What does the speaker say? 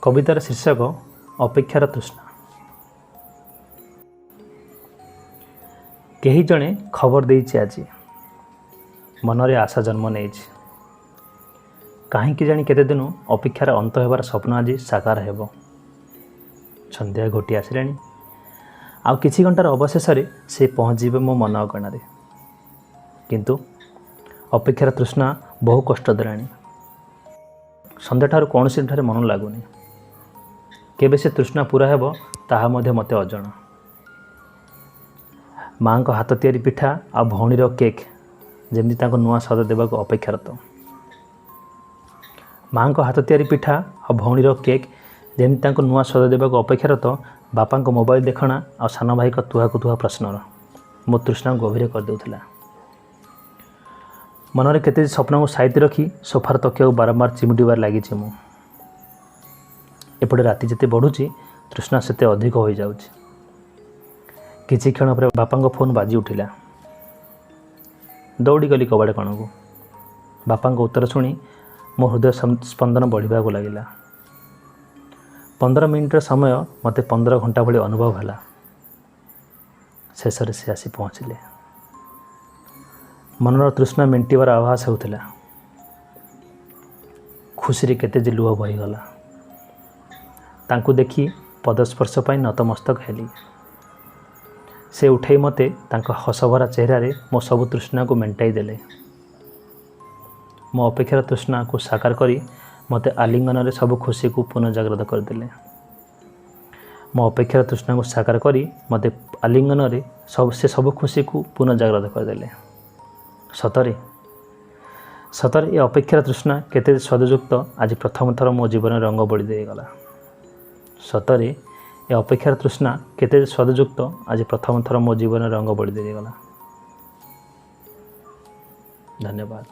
कवितार शीर्षक अपेक्षार तृष्णा। केही जणे खबर देइछि आज मनरे आशा जन्म नेइछि। काहींकि जानी केते दिनु अपेक्षार अंत हेबार स्वप्न आज साकार हेबो। संध्या घोटी आसिलाणी आउ किछि घंटार अवशेष से पहुँचीबे मो मन अगणारे। किंतु अपेक्षार तृष्णा बहु कष्ट देलाणी। संध्या ठारू कौनसी ठारे मन लागुनी। केबे से तृष्णा पूरा हेबो ताहा मध्य मते अजଣା। माँ को हाथ तियारी पिठा आ भौणीर केक जेमती तांको नुआ स्वाद देबाको अपेक्षारत। माँ को हाथ तियारी पिठा आ भौणीर केक जेमती तांको नुआ स्वाद देबाको अपेक्षारत बापा को मोबाइल देखना आ सान भाई को तुहाको तुहा प्रश्नर मो तृष्णा गभीर कर देउथिला। मनरे केते स्वप्न को साइती रखी सोफार तकिया बारंबार चिमुटिबार लागिछि मु। एपटे राति जिते बढ़ुची तृष्णा सेते अधिक हो जाउछि। किछि क्षण पर बापा को फोन बाजी उठिला। दौड़ी गली कबाड़ कण को। बापा को उत्तर सुनी मो हृदय स्पंदन बढ़िबा को लागिला। 15 मिनिटर समय मते 15 घंटा भली अनुभव हला। शेषरे से आसी पहुँचिले। मनर तृष्णा मेंटिबार आभास होउथिला। खुशी रे केते जे लुह बहिगला। तांकु देखी पदस्पर्श पाई नतमस्तक हेली। से उठाई मते तांको हसभरा चेहरा रे मो सब तृष्णा को मेंटाई देले। मो अपेक्षार तृष्णा को साकार करी मते आलिंगन रे सब खुशी को पुनर्जागृत कर देले। मो अपेक्षार तृष्णा को साकार करी मते आलिंगन रे सब खुशी को पुनर्जागृत कर देले। सतरे सतरे ये अपेक्षार तृष्णा केते स्वादयुक्त आज प्रथम थर मो जीवन रंग बोली दे गला। सतरे ये अपेक्षार तृष्णा केते स्वादयुक्त आज प्रथम थर मो जीवन रंग बोली दे गला। धन्यवाद।